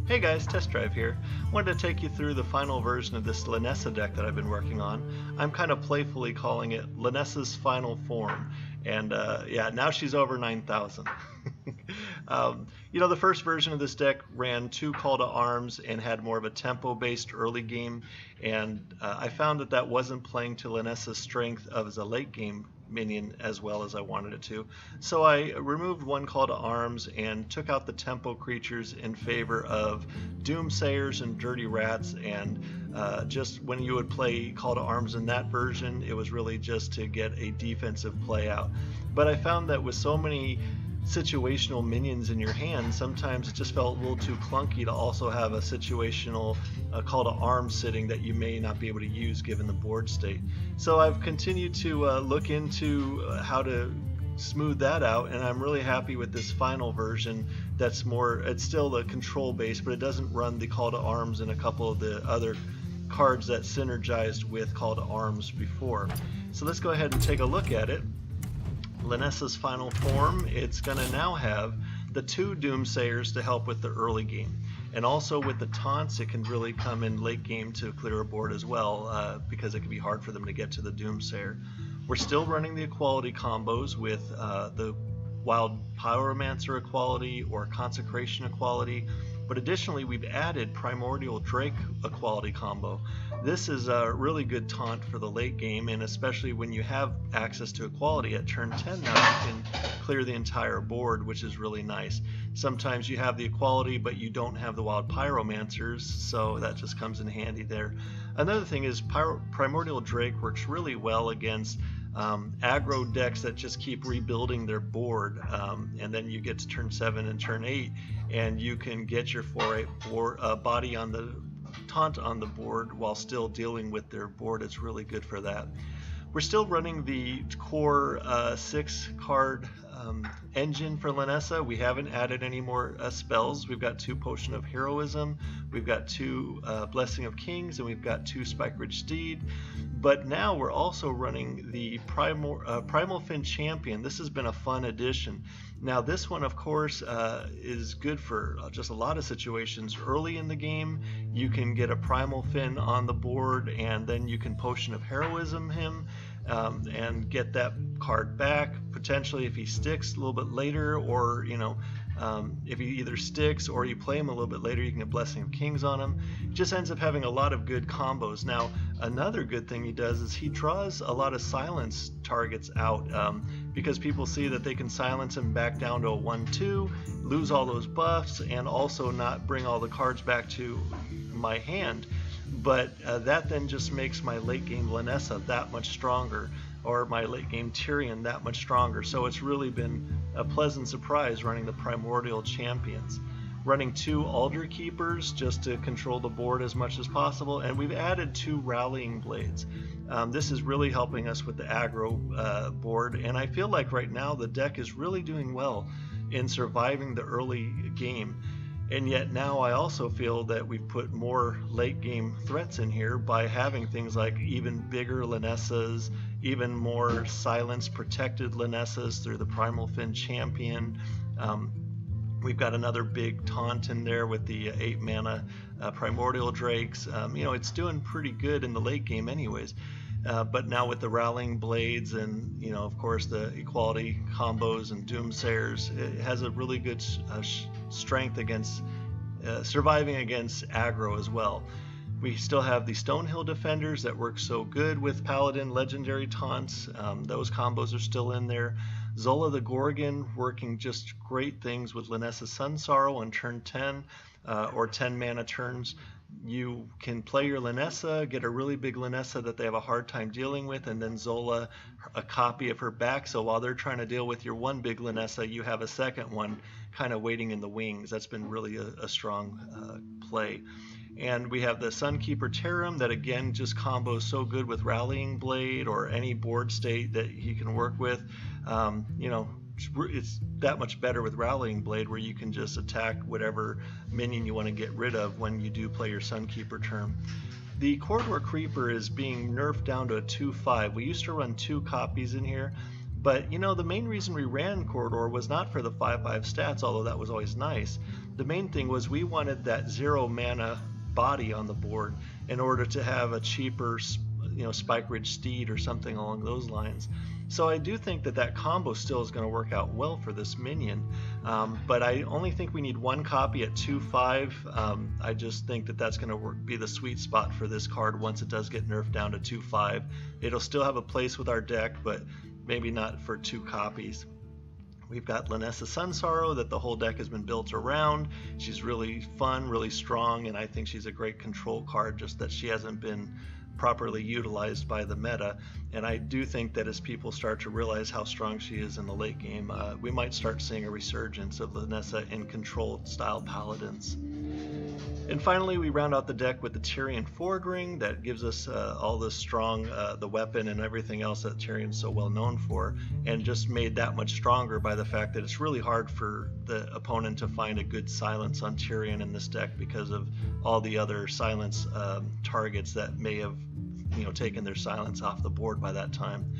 Hey guys, Test Drive here. Wanted to take you through the final version of this Lynessa deck that I've been working on. I'm kind of playfully calling it Lynessa's Final Form, and yeah, now she's over 9,000. The first version of this deck ran 2 Call to Arms and had more of a tempo-based early game, and I found that that wasn't playing to Lynessa's strength as a late game minion as well as I wanted it to. So I removed 1 Call to Arms and took out the tempo creatures in favor of Doomsayers and Dirty Rats, and just when you would play Call to Arms in that version, it was really just to get a defensive play out. But I found that with so many situational minions in your hand, sometimes it just felt a little too clunky to also have a situational call to arms sitting that you may not be able to use given the board state. So I've continued to look into how to smooth that out, and I'm really happy with this final version that's more, it's still the control base, but it doesn't run the call to arms and a couple of the other cards that synergized with call to arms before. So let's go ahead and take a look at it. Lynessa's Final Form, it's going to now have the 2 Doomsayers to help with the early game. And also with the taunts, it can really come in late game to clear a board as well, because it can be hard for them to get to the Doomsayer. We're still running the equality combos with the Wild Pyromancer equality or Consecration equality, but additionally we've added Primordial Drake equality combo. This is a really good taunt for the late game, and especially when you have access to equality at turn 10 now you can clear the entire board, which is really nice. Sometimes you have the equality but you don't have the Wild Pyromancers, so that just comes in handy there. Another thing is Primordial Drake works really well against aggro decks that just keep rebuilding their board, and then you get to turn 7 and turn 8 and you can get your 4/8 body on the taunt on the board while still dealing with their board. It's really good for that. We're still running the core 6 card engine for Lynessa. We haven't added any more spells. We've got 2 Potion of Heroism, we've got 2 Blessing of Kings, and we've got 2 Spike Ridge Steed. But now we're also running the Primal Fin Champion. This has been a fun addition. Now this one, of course, is good for just a lot of situations. Early in the game, you can get a Primal Fin on the board, and then you can Potion of Heroism him and get that card back. Potentially, if he sticks a little bit later, or if he either sticks or you play him a little bit later, you can get Blessing of Kings on him. It just ends up having a lot of good combos. Now, another good thing he does is he draws a lot of silence targets out, because people see that they can silence him back down to a 1/2, lose all those buffs, and also not bring all the cards back to my hand. But that then just makes my late game Lynessa that much stronger, or my late game Tyrion that much stronger. So it's really been a pleasant surprise running the Primordial Champions. Running 2 Alder Keepers just to control the board as much as possible, and we've added 2 Rallying Blades. This is really helping us with the aggro board, and I feel like right now the deck is really doing well in surviving the early game. And yet now I also feel that we've put more late game threats in here by having things like even bigger Lynessas, even more silence protected Lynessas through the Primal Fin Champion. We've got another big taunt in there with the 8 mana Primordial Drakes. It's doing pretty good in the late game anyways. But now with the Rallying Blades and, of course, the equality combos and Doomsayers, it has a really good strength against surviving against aggro as well. We still have the Stonehill Defenders that work so good with Paladin Legendary taunts. Those combos are still in there. Zola the Gorgon working just great things with Lynessa Sunsorrow on turn 10 or 10 mana turns. You can play your Lynessa, get a really big Lynessa that they have a hard time dealing with, and then Zola a copy of her back, so while they're trying to deal with your one big Lynessa, you have a second one kind of waiting in the wings. That's been really a strong play. And we have the Sunkeeper Terram that again just combos so good with Rallying Blade or any board state that he can work with. It's that much better with Rallying Blade, where you can just attack whatever minion you want to get rid of when you do play your Sunkeeper term. The Corridor Creeper is being nerfed down to a 2/5. We used to run 2 copies in here, but the main reason we ran Corridor was not for the 5/5 stats, although that was always nice, the main thing was we wanted that 0 mana body on the board in order to have a cheaper, Spike Ridge Steed or something along those lines. So I do think that that combo still is going to work out well for this minion, but I only think we need 1 copy at 2/5. I just think that that's going to be the sweet spot for this card once it does get nerfed down to 2/5. It'll still have a place with our deck, but maybe not for 2 copies. We've got Lynessa Sunsorrow that the whole deck has been built around. She's really fun, really strong, and I think she's a great control card, just that she hasn't been properly utilized by the meta. And I do think that as people start to realize how strong she is in the late game, we might start seeing a resurgence of Lynessa in controlled style paladins. And finally, we round out the deck with the Tyrion Forward Ring that gives us all this strong, the weapon and everything else that Tyrion's so well known for, and just made that much stronger by the fact that it's really hard for the opponent to find a good silence on Tyrion in this deck because of all the other silence targets that may have taken their silence off the board by that time.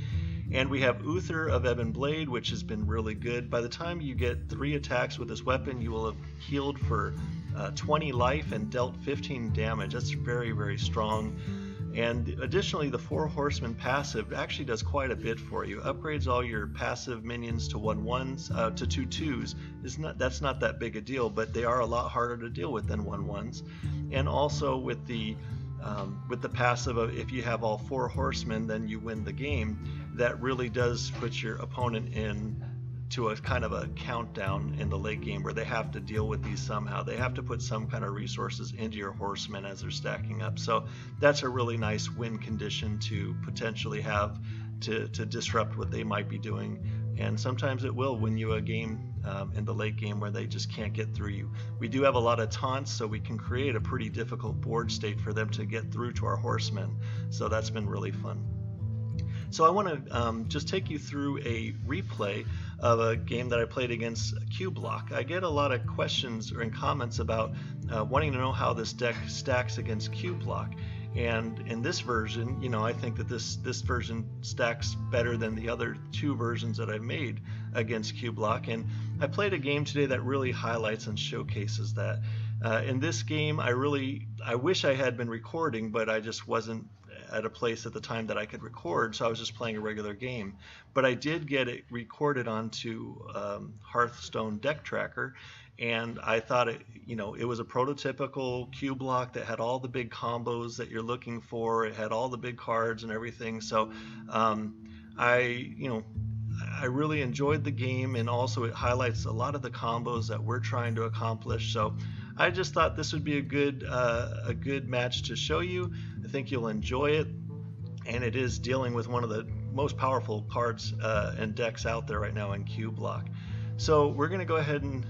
And we have Uther of Ebon Blade, which has been really good. By the time you get 3 attacks with this weapon, you will have healed for 20 life and dealt 15 damage. That's very, very strong. And additionally, the 4 Horsemen passive actually does quite a bit for you. Upgrades all your passive minions to 1/1s, to 2/2s. That's not that big a deal, but they are a lot harder to deal with than 1/1s. And also with the passive of, if you have all 4 horsemen, then you win the game. That really does put your opponent in to a kind of a countdown in the late game where they have to deal with these somehow. They have to put some kind of resources into your horsemen as they're stacking up. So that's a really nice win condition to potentially have to disrupt what they might be doing. And sometimes it will win you a game in the late game where they just can't get through you. We do have a lot of taunts, so we can create a pretty difficult board state for them to get through to our horsemen. So that's been really fun. So I want to just take you through a replay of a game that I played against Q-Block. I get a lot of questions and comments about wanting to know how this deck stacks against Q-Block. And in this version, I think that this version stacks better than the other 2 versions that I've made against Q-Block. And I played a game today that really highlights and showcases that. In this game, I wish I had been recording, but I just wasn't at a place at the time that I could record, so I was just playing a regular game. But I did get it recorded onto Hearthstone Deck Tracker, and I thought it was a prototypical Q-Block that had all the big combos that you're looking for. It had all the big cards and everything. So I really enjoyed the game, and also it highlights a lot of the combos that we're trying to accomplish. So I just thought this would be a good match to show you. I think you'll enjoy it, and it is dealing with one of the most powerful cards and decks out there right now in Q-Block. So we're going to go ahead and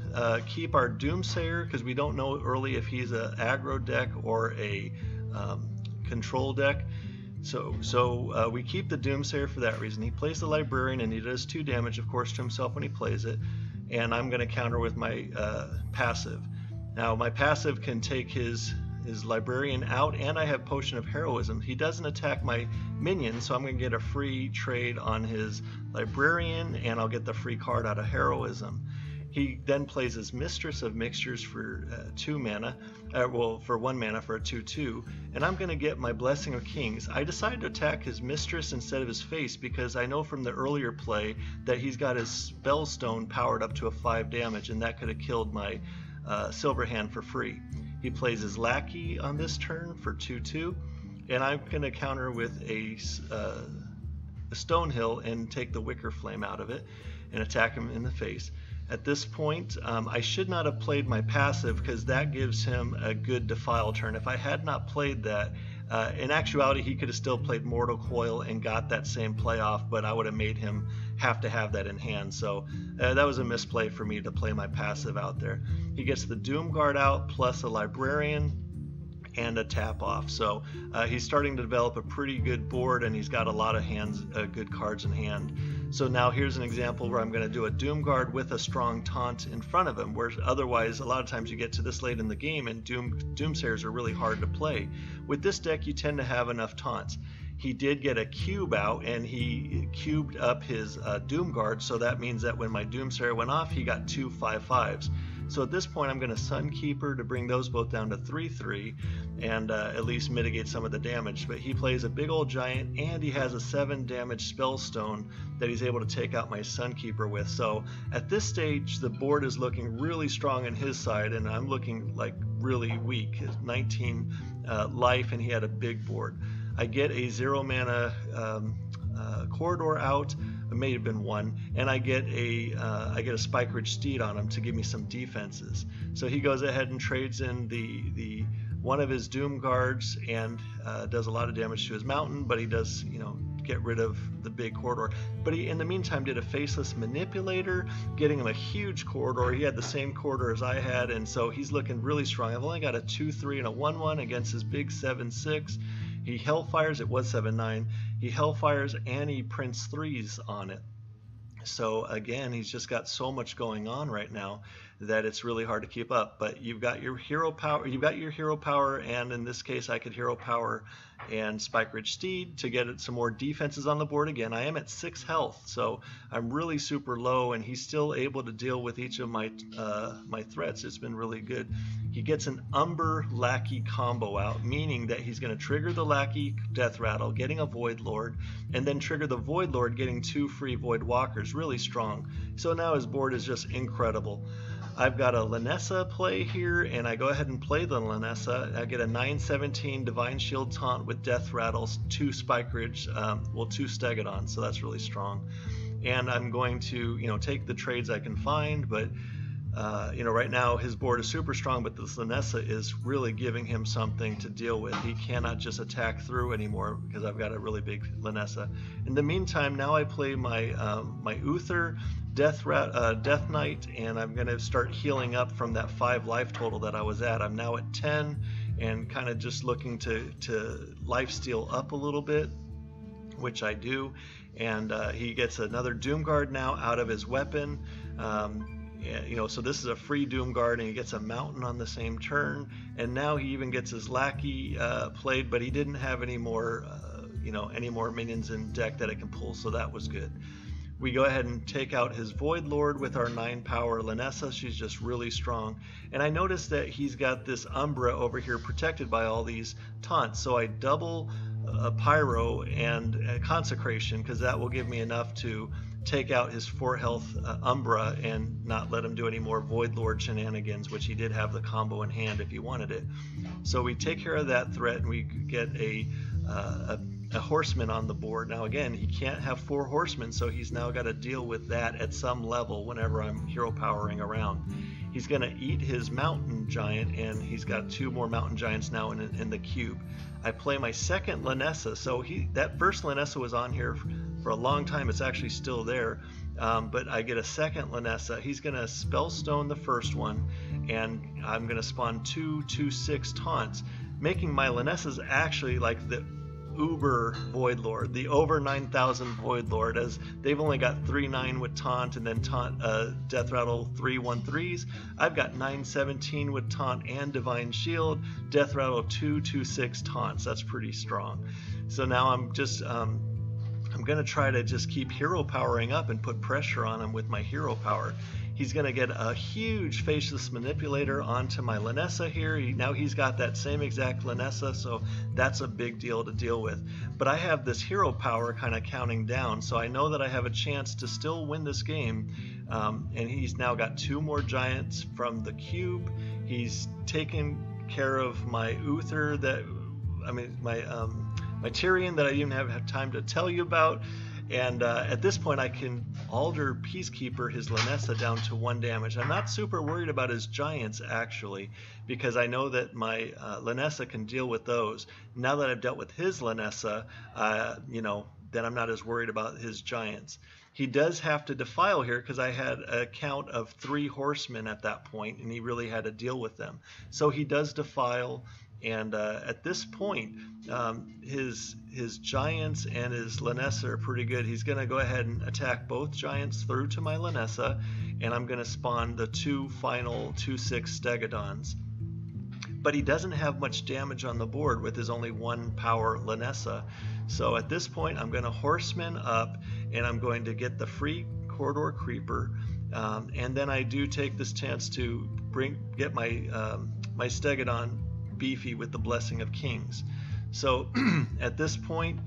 keep our Doomsayer, because we don't know early if he's an aggro deck or a control deck. So we keep the Doomsayer for that reason. He plays the Librarian, and he does 2 damage, of course, to himself when he plays it. And I'm going to counter with my passive. Now my passive can take his Librarian out, and I have Potion of Heroism. He doesn't attack my minion, so I'm going to get a free trade on his Librarian, and I'll get the free card out of Heroism. He then plays his Mistress of Mixtures for 2 mana, for 1 mana for a 2/2, and I'm going to get my Blessing of Kings. I decided to attack his Mistress instead of his face because I know from the earlier play that he's got his Spellstone powered up to a 5 damage, and that could have killed my Silverhand for free. He plays his Lackey on this turn for 2/2, and I'm going to counter with a Stonehill and take the Wicker Flame out of it and attack him in the face. At this point, I should not have played my passive because that gives him a good Defile turn. If I had not played that, in actuality, he could have still played Mortal Coil and got that same playoff, but I would have made him have to have that in hand. So that was a misplay for me to play my passive out there. He gets the Doomguard out plus a Librarian and a tap off. So he's starting to develop a pretty good board, and he's got a lot of good cards in hand. So now here's an example where I'm going to do a Doomguard with a strong taunt in front of him, where otherwise a lot of times you get to this late in the game and Doomsayers are really hard to play. With this deck you tend to have enough taunts. He did get a cube out, and he cubed up his Doomguard, so that means that when my Doomsayer went off, he got 2 5/5s. So at this point I'm going to Sunkeeper to bring those both down to 3/3 and at least mitigate some of the damage. But he plays a big old giant, and he has a 7 damage Spellstone that he's able to take out my Sunkeeper with. So at this stage the board is looking really strong on his side, and I'm looking like really weak. His 19 life, and he had a big board. I get a 0 mana corridor out. It may have been 1, and I get a Spike Ridge Steed on him to give me some defenses. So he goes ahead and trades in the one of his Doom Guards and does a lot of damage to his mountain, but he does, you know, get rid of the big corridor. But he, in the meantime, did a Faceless Manipulator, getting him a huge corridor. He had the same corridor as I had, and so he's looking really strong. I've only got a 2/3 and a 1/1 against his big 7/6. He Hellfires, it was 7/9. He Hellfires and he Prince 3s on it. So again, he's just got so much going on right now that it's really hard to keep up. But you've got your hero power, and in this case I could hero power and Spike Ridge Steed to get some more defenses on the board. Again, I am at 6 health, so I'm really super low, and he's still able to deal with each of my my threats. It's been really good. He gets an Umber Lackey combo out, meaning that he's going to trigger the Lackey Death Rattle, getting a Void Lord, and then trigger the Void Lord, getting 2 free Void Walkers. Really strong. So now his board is just incredible. I've got a Lynessa play here, and I go ahead and play the Lynessa. I get a 9/17 Divine Shield Taunt with Death Rattles, 2 Spike Ridge, 2 Stegodons, so that's really strong. And I'm going to, you know, take the trades I can find, but you know, right now his board is super strong, but this Lynessa is really giving him something to deal with. He cannot just attack through anymore because I've got a really big Lynessa. In the meantime, now I play my my Uther Death Knight, and I'm going to start healing up from that 5 life total that I was at. I'm now at 10 and kind of just looking to lifesteal up a little bit, which I do. And he gets another Doom Guard now out of his weapon. You know, so this is a free Doom Guard, and he gets a mountain on the same turn, and now he even gets his Lackey played, but he didn't have any more you know, any more minions in deck that it can pull, so that was good. We go ahead and take out his Void Lord with our 9 power Lynessa. She's just really strong, and I noticed that he's got this Umbra over here protected by all these taunts, so I double Pyro and Consecration, because that will give me enough to take out his 4 health Umbra and not let him do any more Void Lord shenanigans, which he did have the combo in hand if he wanted it. So we take care of that threat, and we get a horseman on the board. Now again, he can't have 4 horsemen, so he's now got to deal with that at some level whenever I'm hero powering around. He's going to eat his mountain giant, and he's got 2 more mountain giants now in the cube. I play my second Lynessa, so that first Lynessa was on here for a long time. It's actually still there, but I get a second Lynessa. He's going to Spellstone the first one, and I'm going to spawn 2 2/6 taunts, making my Lynessas actually like the uber Void Lord, the over 9,000 Void Lord, as they've only got 3/9 with taunt, and then taunt Death Rattle 3 1/3s. I've got 9/17 with taunt and Divine Shield, Death Rattle 2 2/6 taunts. That's pretty strong. So now I'm just I'm gonna try to just keep hero powering up and put pressure on him with my hero power. He's going to get a huge Faceless Manipulator onto my Lynessa here. Now he's got that same exact Lynessa, so that's a big deal to deal with. But I have this hero power kind of counting down, so I know that I have a chance to still win this game. And he's now got 2 more giants from the cube. He's taken care of my Uther, my Tyrion that I didn't have time to tell you about. And at this point I can Alder Peacekeeper his Lynessa down to 1 damage. I'm not super worried about his giants actually, because I know that my Lynessa can deal with those. Now that I've dealt with his Lynessa, you know, then I'm not as worried about his giants. He does have to defile here because I had a count of 3 horsemen at that point, and he really had to deal with them. So he does defile. And at this point, his giants and his Lynessa are pretty good. He's going to go ahead and attack both giants through to my Lynessa, and I'm going to spawn the 2 final 2/6 Stegodons. But he doesn't have much damage on the board with his only 1 power Lynessa. So at this point, I'm going to horseman up, and I'm going to get the free Corridor Creeper, And then I do take this chance to get my my Stegodon beefy with the Blessing of Kings. So at this point,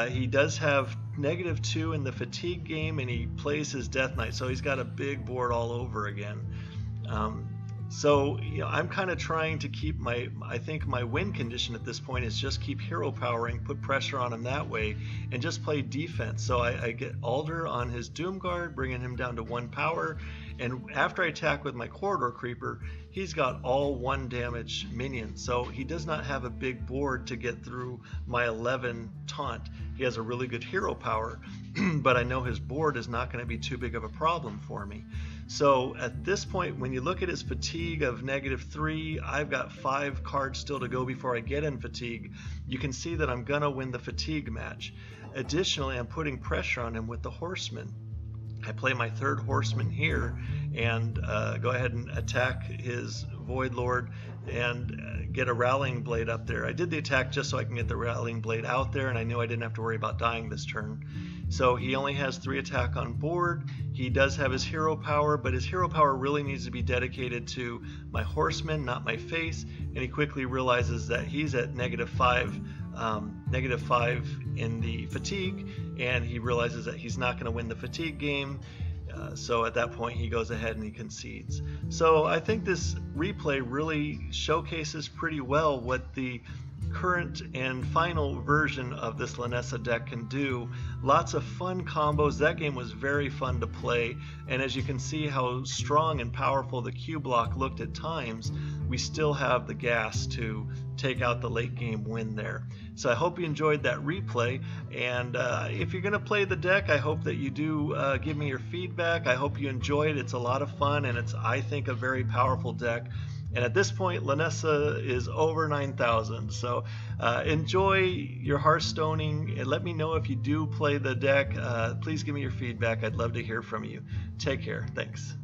he does have -2 in the fatigue game, and he plays his Death Knight, so he's got a big board all over again. So I'm kind of trying to keep I think my win condition at this point is just keep hero powering, put pressure on him that way, and just play defense. So I get Alder on his Doomguard, bringing him down to 1 power, and after I attack with my Corridor Creeper, he's got all 1 damage minions, so he does not have a big board to get through my 11 taunt. He has a really good hero power, but I know his board is not going to be too big of a problem for me. So at this point, when you look at his fatigue of -3, I've got 5 cards still to go before I get in fatigue. You can see that I'm going to win the fatigue match. Additionally, I'm putting pressure on him with the Horseman. I play my 3rd Horseman here and go ahead and attack his Void Lord and get a Rallying Blade up there. I did the attack just so I can get the Rallying Blade out there, and I knew I didn't have to worry about dying this turn. So he only has 3 attack on board. He does have his hero power, but his hero power really needs to be dedicated to my Horseman, not my face, and he quickly realizes that he's at -5 in the fatigue, and he realizes that he's not going to win the fatigue game. So at that point he goes ahead and he concedes. So I think this replay really showcases pretty well what the current and final version of this Lynessa deck can do. Lots of fun combos. That game was very fun to play, and as you can see how strong and powerful the Q block looked at times, we still have the gas to take out the late game win there. So I hope you enjoyed that replay, and if you're going to play the deck, I hope that you do give me your feedback. I hope you enjoy it. It's a lot of fun, and it's, I think, a very powerful deck. And at this point, Lynessa is over 9,000. So enjoy your Hearthstoning, and let me know if you do play the deck. Please give me your feedback. I'd love to hear from you. Take care. Thanks.